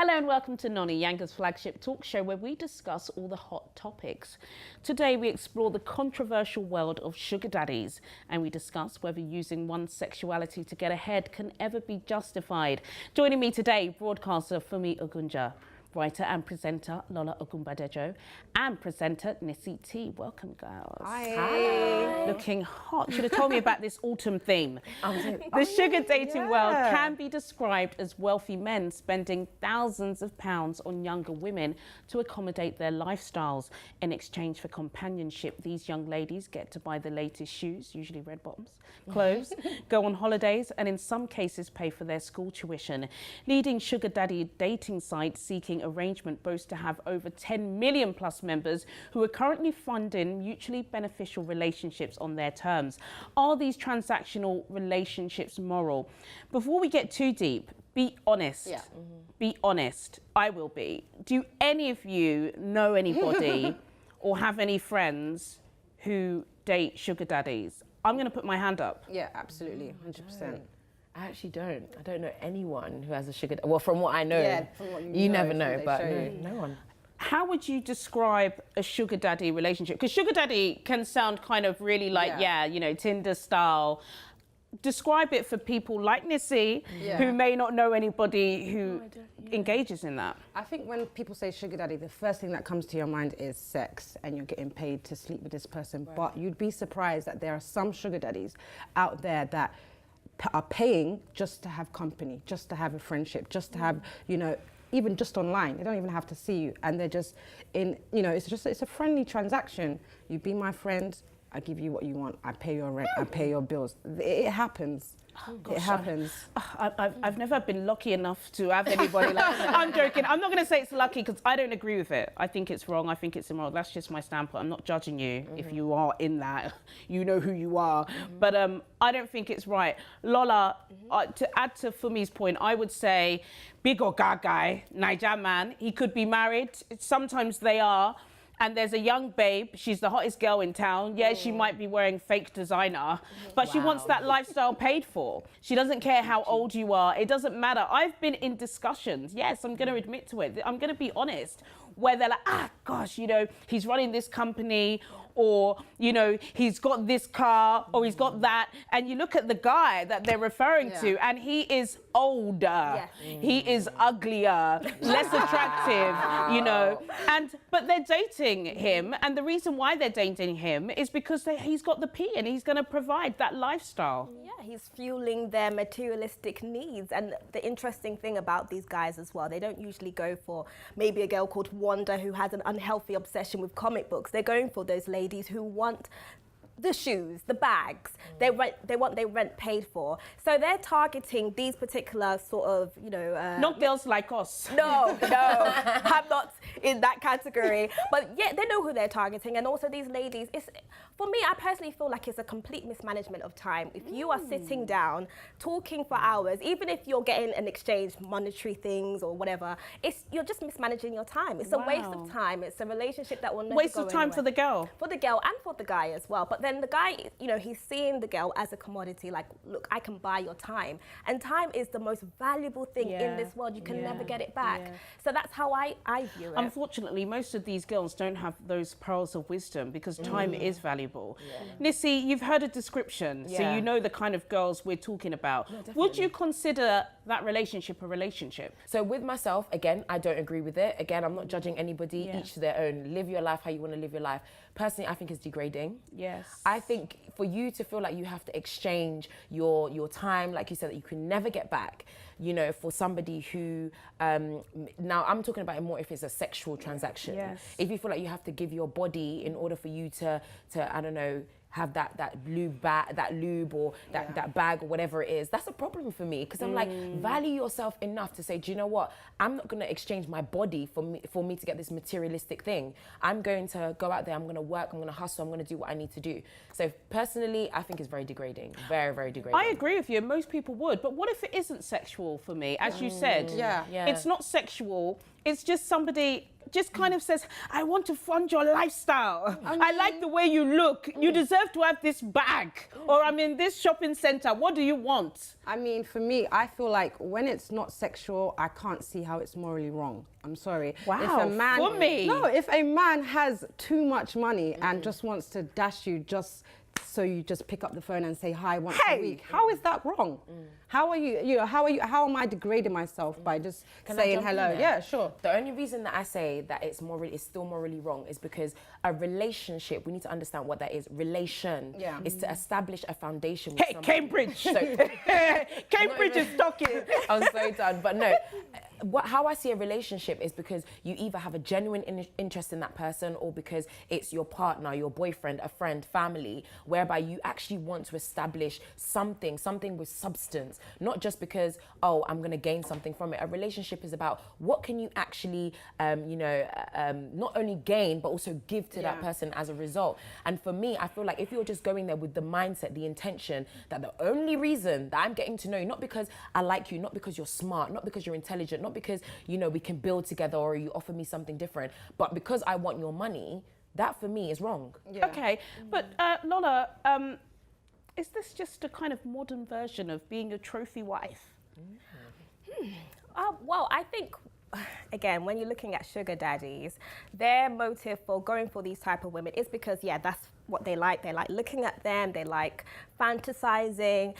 Hello and welcome to Noni, Yanga's flagship talk show where we discuss all the hot topics. Today we explore the controversial world of sugar daddies and we discuss whether using one's sexuality to get ahead can ever be justified. Joining me today, broadcaster Funmi Ogunja, writer and presenter Lola Ogunbadejo, and presenter Nisi T. Welcome, girls. Hi. Looking hot. Should have told me about this autumn theme. The sugar dating world can be described as wealthy men spending thousands of pounds on younger women to accommodate their lifestyles. In exchange for companionship, these young ladies get to buy the latest shoes, usually red bottoms, clothes, go on holidays, and in some cases pay for their school tuition. Leading sugar daddy dating sites seeking arrangement boast to have over 10 million plus members who are currently funding mutually beneficial relationships on their terms. Are these transactional relationships moral? Before we get too deep, be honest. Yeah. Be honest. I will be. Do any of you know anybody or have any friends who date sugar daddies? I'm going to put my hand up. Yeah, absolutely, 100%. I actually don't. I don't know anyone who has a sugar daddy. Well, from what I know, from what you never know, but no one. How would you describe a sugar daddy relationship? Because sugar daddy can sound kind of really like, you know, Tinder style. Describe it for people like Nisi, who may not know anybody who engages in that. I think when people say sugar daddy, the first thing that comes to your mind is sex and you're getting paid to sleep with this person. Right. But you'd be surprised that there are some sugar daddies out there that are paying just to have company, just to have a friendship, just to have, you know, even just online. They don't even have to see you. And they're just in, you know, it's a friendly transaction. You be my friend, I give you what you want, I pay your rent, I pay your bills. It happens. Oh, gosh, it happens. I've never been lucky enough to have anybody like I'm joking. I'm not going to say it's lucky because I don't agree with it. I think it's wrong. I think it's immoral. That's just my standpoint. I'm not judging you if you are in that. You know who you are. But I don't think it's right. Lola, to add to Fumi's point, I would say big or guy, Niger man, he could be married. Sometimes they are. And there's a young babe, she's the hottest girl in town. Yeah, she might be wearing fake designer, but she wants that lifestyle paid for. She doesn't care how old you are. It doesn't matter. I've been in discussions. Yes, I'm going to admit to it. I'm going to be honest. Where they're like, gosh, you know, he's running this company, or, you know, he's got this car, or he's got that. And you look at the guy that they're referring to, and he is older. He is uglier, less attractive, you know. But they're dating him. And the reason why they're dating him is because he's got the P and he's going to provide that lifestyle. Yeah, he's fueling their materialistic needs. And the interesting thing about these guys as well, they don't usually go for maybe a girl called Wanda who has an unhealthy obsession with comic books. They're going for those ladies who want the shoes, the bags, they want their rent paid for. So they're targeting these particular sort of, you know... not girls like us. No, I'm not in that category. But yeah, they know who they're targeting. And also these ladies, for me, I personally feel like it's a complete mismanagement of time. If you are sitting down, talking for hours, even if you're getting an exchange, monetary things or whatever, you're just mismanaging your time. It's a waste of time. It's a relationship that will never waste go of time anywhere. for the girl. For the girl and for the guy as well. But then the guy, you know, he's seeing the girl as a commodity, like, look, I can buy your time. And time is the most valuable thing in this world. You can never get it back. So that's how I view it. Unfortunately, most of these girls don't have those pearls of wisdom because time is valuable. Nisi, you've heard a description, so you know the kind of girls we're talking about. Would you consider that relationship a relationship? So with myself, again, I don't agree with it. Again, I'm not judging anybody, each to their own. Live your life how you want to live your life. Personally, I think it's degrading. Yes. I think for you to feel like you have to exchange your time, like you said, that you can never get back, you know, for somebody who, now I'm talking about it more if it's a sexual transaction. Yes. If you feel like you have to give your body in order for you to I don't know, have that lube or that bag or whatever it is, that's a problem for me because I'm like, value yourself enough to say, do you know what? I'm not going to exchange my body for me to get this materialistic thing. I'm going to go out there, I'm going to work, I'm going to hustle, I'm going to do what I need to do. So personally, I think it's very degrading, very, very degrading. I agree with you, most people would, but what if it isn't sexual for me? As you said, it's not sexual, it's just somebody just kind of says, I want to fund your lifestyle. I like the way you look. You deserve to have this bag. Or I'm in this shopping center. What do you want? I mean, for me, I feel like when it's not sexual, I can't see how it's morally wrong. I'm sorry. Wow, if a man, for me. No, if a man has too much money and just wants to dash you just so you just pick up the phone and say hi once a week, how is that wrong? How are you, how am I degrading myself by just saying hello? Yeah, sure. The only reason that I say that it's still morally wrong is because a relationship, we need to understand what that is. Relation is to establish a foundation with somebody. Cambridge. Cambridge is talking. I'm so done. But no, how I see a relationship is because you either have a genuine interest in that person or because it's your partner, your boyfriend, a friend, family, whereby you actually want to establish something with substance, not just because, oh, I'm going to gain something from it. A relationship is about what can you actually, not only gain, but also give to that person as a result. And for me, I feel like if you're just going there with the mindset, the intention that the only reason that I'm getting to know you, not because I like you, not because you're smart, not because you're intelligent, not because, we can build together or you offer me something different, but because I want your money, that for me is wrong. Yeah. Okay, but Lola, is this just a kind of modern version of being a trophy wife? Well, I think, again, when you're looking at sugar daddies, their motive for going for these type of women is because, that's what they like. They like looking at them, they like fantasizing.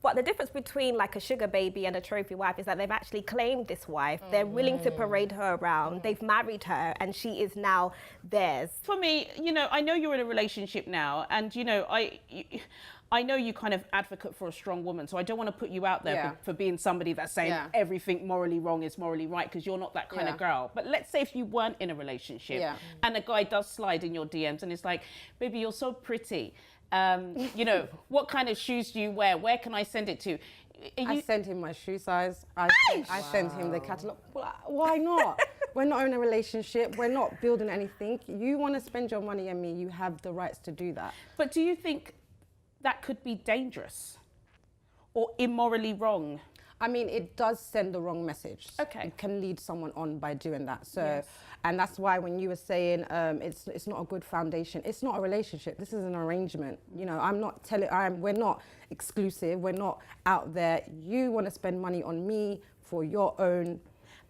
But the difference between like a sugar baby and a trophy wife is that they've actually claimed this wife. They're willing to parade her around. They've married her and she is now theirs. For me, I know you're in a relationship now and, I know you kind of advocate for a strong woman, so I don't want to put you out there for being somebody that's saying everything morally wrong is morally right, because you're not that kind of girl. But let's say if you weren't in a relationship and a guy does slide in your DMs and it's like, baby, you're so pretty. What kind of shoes do you wear? Where can I send it to? I sent him my shoe size. I sent him the catalogue. Why not? We're not in a relationship. We're not building anything. You want to spend your money on me, you have the rights to do that. But do you think that could be dangerous or immorally wrong? I mean, it does send the wrong message. Okay. It can lead someone on by doing that. So, and that's why when you were saying it's not a good foundation, it's not a relationship. This is an arrangement. We're not exclusive. We're not out there. You want to spend money on me for your own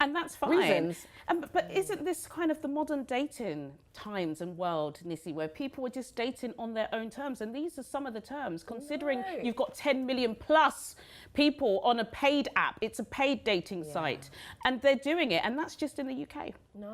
and that's fine. Reasons. But isn't this kind of the modern dating times and world, Nissi, where people are just dating on their own terms? And these are some of the terms, considering you've got 10 million plus people on a paid app. It's a paid dating site. And they're doing it. And that's just in the UK. No.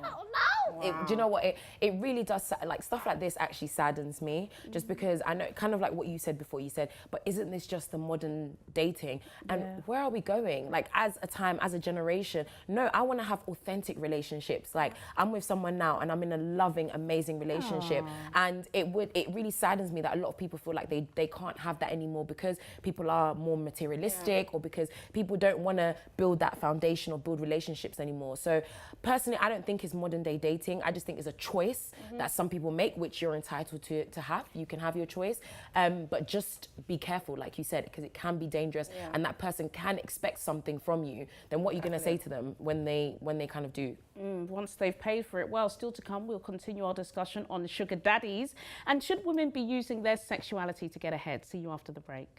Oh, no. Wow. Do you know what? It really does, like, stuff like this actually saddens me, just because I know, kind of like what you said before, you said, but isn't this just the modern dating? And where are we going? Like, as a time, as a generation, no, I want to have authentic relationships. Like, I'm with someone now and I'm in a loving, amazing relationship. And it really saddens me that a lot of people feel like they can't have that anymore because people are more materialistic or because people don't want to build that foundation or build relationships anymore. So personally, I don't think it's modern day dating. I just think it's a choice that some people make, which you're entitled to have. You can have your choice, but just be careful, like you said, because it can be dangerous and that person can expect something from you. Then what are you going to say to them when they kind of do? Once they've paid for it. Well, still to come, we'll continue our discussion on sugar daddies and should women be using their sexuality to get ahead. See you after the break.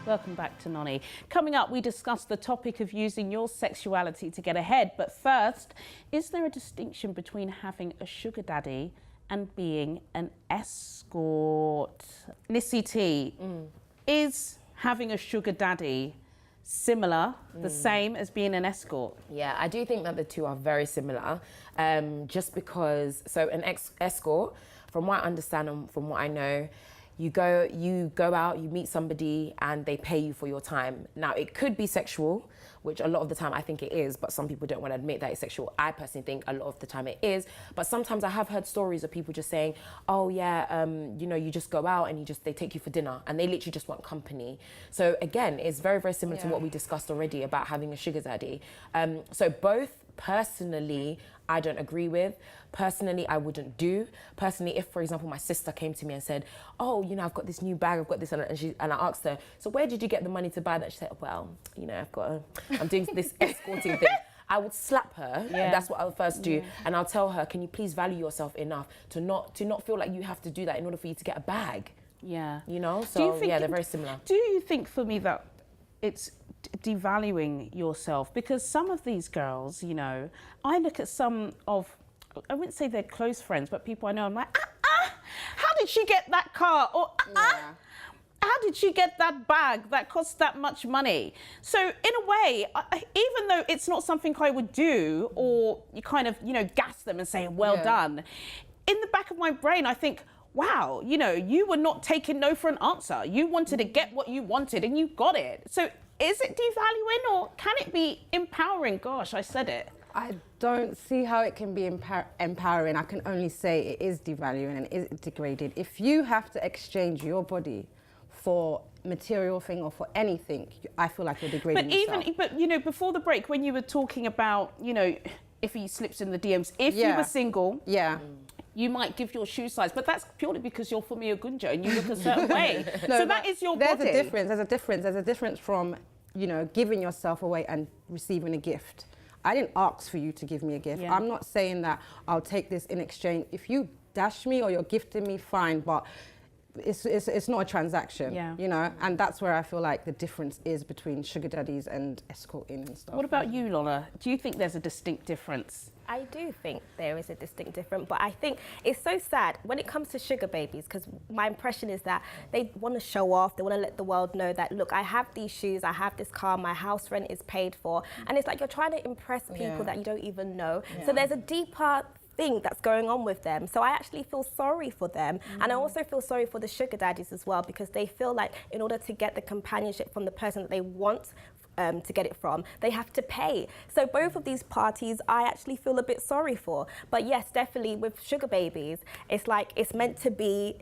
Welcome back to Nonny. Coming up, we discuss the topic of using your sexuality to get ahead. But first, is there a distinction between having a sugar daddy and being an escort? Nissi T, is having a sugar daddy similar, the same as being an escort? Yeah, I do think that the two are very similar. Just because, so an escort, from what I understand and from what I know, you go out, you meet somebody and they pay you for your time. Now, it could be sexual, which a lot of the time I think it is, but some people don't want to admit that it's sexual. I personally think a lot of the time it is, but sometimes I have heard stories of people just saying, oh yeah, you just go out and they take you for dinner and they literally just want company. So again, it's very, very similar to what we discussed already about having a sugar daddy. So both personally, I don't agree with. Personally, I wouldn't do. Personally, if, for example, my sister came to me and said, oh, you know, I've got this new bag, I've got this, and I asked her, so where did you get the money to buy that? She said, well, you know, I'm doing this escorting thing. I would slap her. Yeah. That's what I would first do. Yeah. And I'll tell her, can you please value yourself enough to not feel like you have to do that in order for you to get a bag? Yeah. You know? So, yeah, they're very similar. Do you think, for me, that it's devaluing yourself? Because some of these girls, you know, I look at some of, I wouldn't say they're close friends, but people I know, I'm like, how did she get that car? Or, how did she get that bag that costs that much money? So in a way, even though it's not something I would do, or you kind of, you know, gas them and say, well done, in the back of my brain, I think, wow, you know, you were not taking no for an answer. You wanted to get what you wanted and you got it. So is it devaluing, or can it be empowering? Gosh, I said it. I don't see how it can be empowering. I can only say it is devaluing and it is degrading. If you have to exchange your body for material thing or for anything, I feel like you're degrading yourself. But you know, before the break, when you were talking about, you know, if he slips in the DMs, if you were single, you might give your shoe size, but that's purely because you're Funmi Ogunjo and you look a certain way. No, so that is your body. There's a difference from, you know, giving yourself away and receiving a gift. I didn't ask for you to give me a gift. I'm not saying that I'll take this in exchange. If you dash me or you're gifting me, fine, but it's not a transaction, you know, and that's where I feel like the difference is between sugar daddies and escorting and stuff. What about you, Lola? Do you think there's a distinct difference? I do think there is a distinct difference, but I think it's so sad when it comes to sugar babies, because my impression is that they want to show off, they want to let the world know that, look, I have these shoes, I have this car, my house rent is paid for, and it's like you're trying to impress people that you don't even know. So there's a deeper thing that's going on with them. So I actually feel sorry for them. And I also feel sorry for the sugar daddies as well, because they feel like in order to get the companionship from the person that they want to get it from, they have to pay. So both of these parties I actually feel a bit sorry for. But yes, definitely with sugar babies, it's like it's meant to be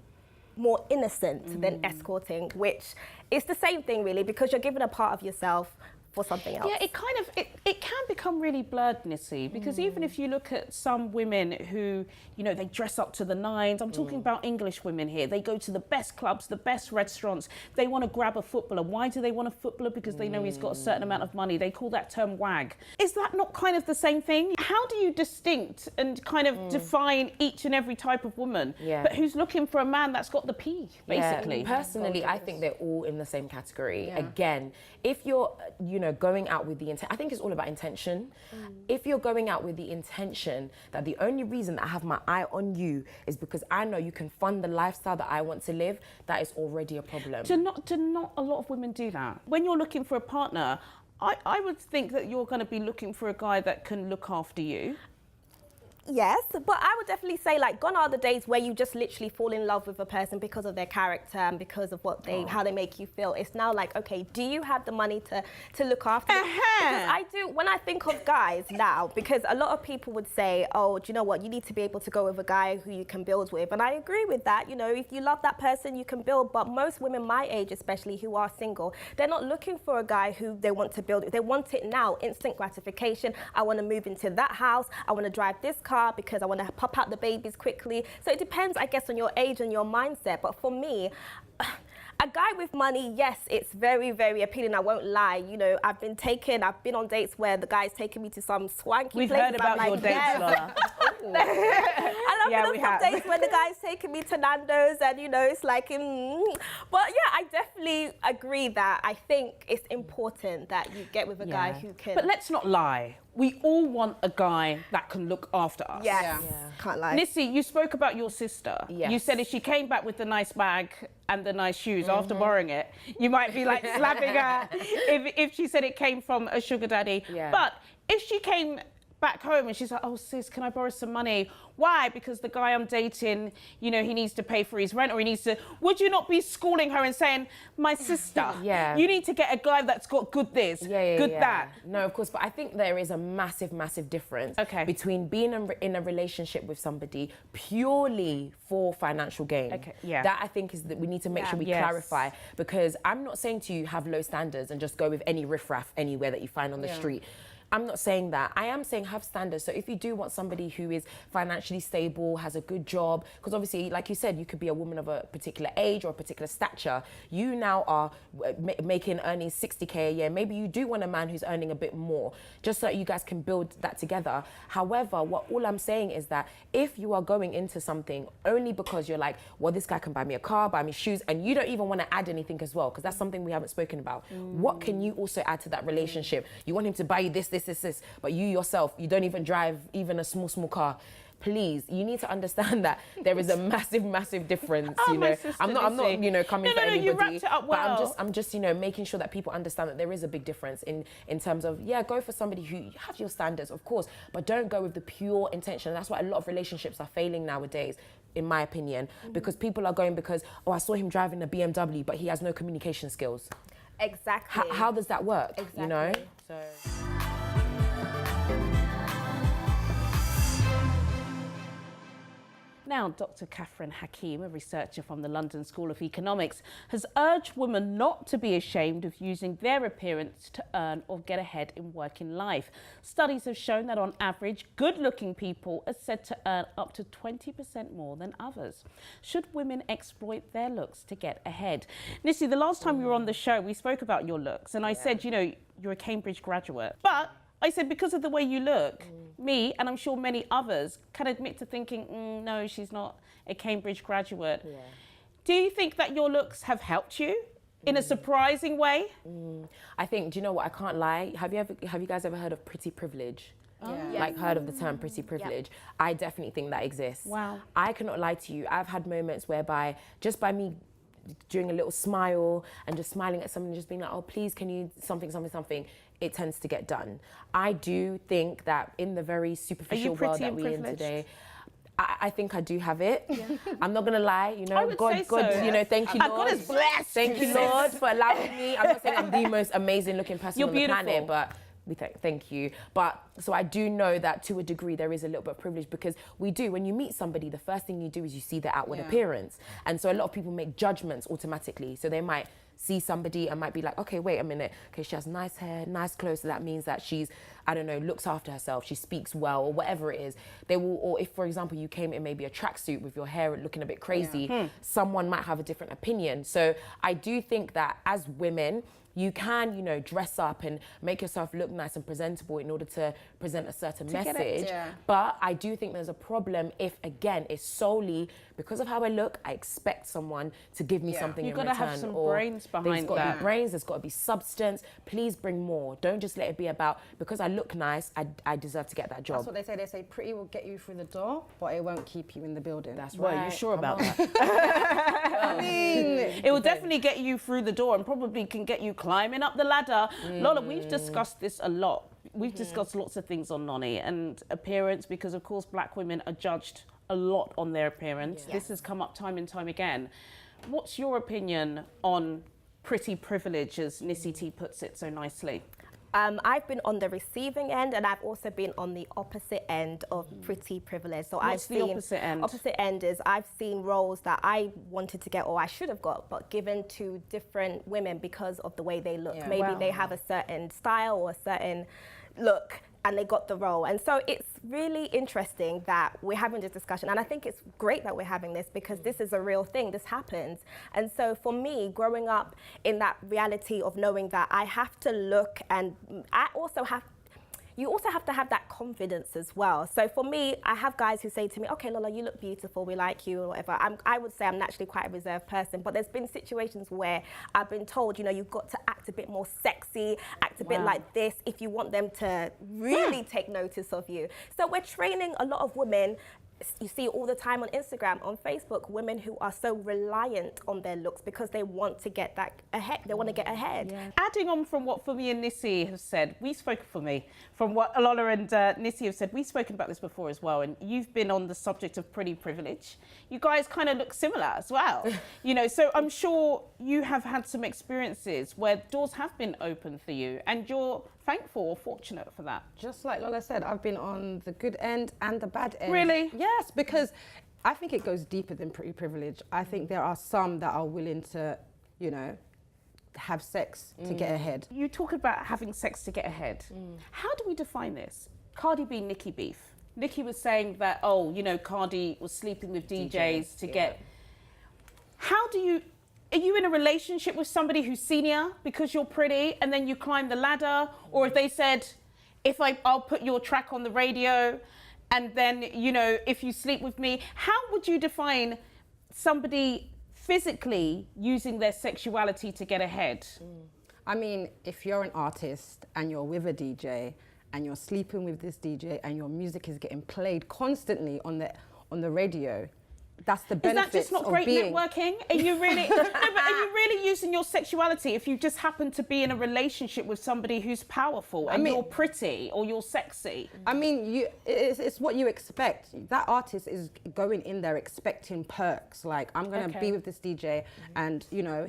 more innocent than escorting, which is the same thing really, because you're giving a part of yourself for something else. Yeah, it can become really blurred, Nissy, because even if you look at some women who, you know, they dress up to the nines, I'm talking about English women here, they go to the best clubs, the best restaurants, they want to grab a footballer. Why do they want a footballer? Because they know he's got a certain amount of money. They call that term wag. Is that not kind of the same thing? How do you distinct and kind of define each and every type of woman, but who's looking for a man that's got the P, basically? Personally, I think they're all in the same category. Again, if you're, you know, going out with the intent, I think it's all about intention. If you're going out with the intention that the only reason that I have my eye on you is because I know you can fund the lifestyle that I want to live, that is already a problem. Do not a lot of women do that? When you're looking for a partner, I would think that you're going to be looking for a guy that can look after you. Yes, but I would definitely say, like, gone are the days where you just literally fall in love with a person because of their character and because of what how they make you feel. It's now like, okay, do you have the money to look after me? Because I do, when I think of guys now, because a lot of people would say, oh, do you know what, you need to be able to go with a guy who you can build with. And I agree with that. You know, if you love that person, you can build. But most women my age, especially, who are single, they're not looking for a guy who they want to build with. They want it now, instant gratification. I want to move into that house. I want to drive this car because I want to pop out the babies quickly. So it depends, I guess, on your age and your mindset. But for me, a guy with money, yes, it's very, very appealing. I won't lie. You know, I've been on dates where the guy's taken me to some swanky We've place. Heard about your dates, Lola. And I've been on some dates where the guy's taken me to Nando's and, you know, it's like, But yeah, I definitely agree that I think it's important that you get with a guy who can... But let's not lie. We all want a guy that can look after us. Yes. Can't lie. Nissy, you spoke about your sister. Yes. You said if she came back with the nice bag and the nice shoes after borrowing it, you might be like slapping her if she said it came from a sugar daddy. Yeah. But if she came back home and she's like, oh sis, can I borrow some money? Why? Because the guy I'm dating, you know, he needs to pay for his rent, or he needs to... Would you not be schooling her and saying, my sister, you need to get a guy that's got good this, good that? No, of course, but I think there is a massive, massive difference between being in a relationship with somebody purely for financial gain. That I think is that we need to make sure we clarify, because I'm not saying to you have low standards and just go with any riffraff anywhere that you find on the street. I'm not saying that. I am saying have standards. So if you do want somebody who is financially stable, has a good job, because obviously, like you said, you could be a woman of a particular age or a particular stature. You now are earning 60K a year. Maybe you do want a man who's earning a bit more, just so that you guys can build that together. However, all I'm saying is that if you are going into something only because you're like, well, this guy can buy me a car, buy me shoes, and you don't even want to add anything as well, because that's something we haven't spoken about. What can you also add to that relationship? You want him to buy you this, but you yourself, you don't even drive even a small car. Please, you need to understand that there is a massive difference. You know, I'm not coming for anybody. You wrapped it up well. But I'm just making sure that people understand that there is a big difference in terms of, go for somebody who have your standards, of course, but don't go with the pure intention. That's why a lot of relationships are failing nowadays, in my opinion, because people are going because, I saw him driving a BMW, but he has no communication skills. Exactly. How does that work? Exactly. You know? So. Now, Dr. Catherine Hakim, a researcher from the London School of Economics, has urged women not to be ashamed of using their appearance to earn or get ahead in working life. Studies have shown that on average, good-looking people are said to earn up to 20% more than others. Should women exploit their looks to get ahead? Nissi, the last time you were on the show, we spoke about your looks, and I said, you're a Cambridge graduate. But I said, because of the way you look, me, and I'm sure many others, can admit to thinking, no, she's not a Cambridge graduate. Yeah. Do you think that your looks have helped you in a surprising way? I think, do you know what, I can't lie. Have you guys ever heard of pretty privilege? Like heard of the term pretty privilege? Yep. I definitely think that exists. Wow. I cannot lie to you. I've had moments whereby just by me doing a little smile and just smiling at someone and just being like, oh, please, can you something, it tends to get done. I do think that in the very superficial world that we're in today, I think I do have it. Yeah. I'm not gonna lie, God, thank you, Lord. God is blessed. Thank you, Lord, for allowing me. I'm not saying I'm the most amazing looking person on the planet, but thank you. But so I do know that to a degree there is a little bit of privilege, because when you meet somebody, the first thing you do is you see their outward appearance. And so a lot of people make judgments automatically. So they might see somebody and might be like, okay, wait a minute. Okay, she has nice hair, nice clothes. So that means that she's, I don't know, looks after herself. She speaks well, or whatever it is. They will, or if, for example, you came in maybe a tracksuit with your hair looking a bit crazy, someone might have a different opinion. So I do think that as women, you can, dress up and make yourself look nice and presentable in order to present a certain message. But I do think there's a problem if, again, it's solely because of how I look, I expect someone to give me something in return. You've got to have some brains behind that. There's got to be brains, there's got to be substance. Please bring more. Don't just let it be about, because I look nice, I deserve to get that job. That's what they say. They say pretty will get you through the door, but it won't keep you in the building. That's right. Well, you're sure about that? I mean, it will definitely get you through the door and probably can get you climbing up the ladder. Lola, we've discussed this a lot. We've discussed lots of things on Nonny and appearance, because of course black women are judged a lot on their appearance. This has come up time and time again. What's your opinion on pretty privilege, as Nissi T puts it so nicely? I've been on the receiving end, and I've also been on the opposite end of pretty privilege. So What's the opposite end? Opposite end is I've seen roles that I wanted to get, or I should have got, but given to different women because of the way they look. Maybe they have a certain style or a certain look, and they got the role. And so it's really interesting that we're having this discussion. And I think it's great that we're having this, because this is a real thing. This happens. And so for me, growing up in that reality of knowing that I have to look, and you also have to have that confidence as well. So for me, I have guys who say to me, okay, Lola, you look beautiful, we like you, or whatever. I would say I'm naturally quite a reserved person, but there's been situations where I've been told, you've got to act a bit more sexy, act a bit like this, if you want them to really take notice of you. So we're training a lot of women. You see all the time on Instagram, on Facebook, women who are so reliant on their looks because they want to get that ahead. They want to get ahead. Yeah. Adding on from what Funmi and Nissi have said, from what Lola and Nissi have said, we've spoken about this before as well, and you've been on the subject of pretty privilege. You guys kind of look similar as well. So I'm sure you have had some experiences where doors have been open for you, and you're thankful or fortunate for that. Just like Lola said, I've been on the good end and the bad end. Really? Yes, because I think it goes deeper than pretty privilege. I think there are some that are willing to, have sex to get ahead. You talk about having sex to get ahead. How do we define this? Cardi B, Nicki beef. Nicki was saying that, oh, you know, Cardi was sleeping with DJs to get... How do you... Are you in a relationship with somebody who's senior because you're pretty and then you climb the ladder? Or if they said, I'll put your track on the radio and then, you know, if you sleep with me, how would you define somebody physically using their sexuality to get ahead? I mean, if you're an artist and you're with a DJ and you're sleeping with this DJ and your music is getting played constantly on the radio, that's the benefit. Is that just not great networking? Are you really are you really using your sexuality if you just happen to be in a relationship with somebody who's powerful and you're pretty or you're sexy? I mean, it's what you expect. That artist is going in there expecting perks. Like, I'm going to be with this DJ and, you know,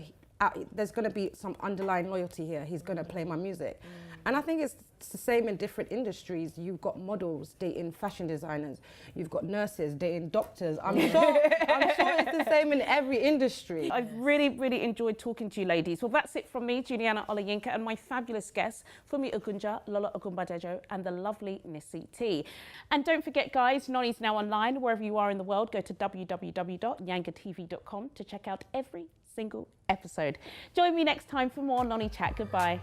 there's going to be some underlying loyalty here. He's going to play my music. And I think it's the same in different industries. You've got models dating fashion designers. You've got nurses dating doctors. I'm sure it's the same in every industry. I've really, really enjoyed talking to you ladies. Well, that's it from me, Juliana Olayinka, and my fabulous guests, Funmi Ogunja, Lola Ogunbadejo, and the lovely Nisi T. And don't forget, guys, Noni's now online. Wherever you are in the world, go to www.yangatv.com to check out every single episode. Join me next time for more Noni Chat. Goodbye.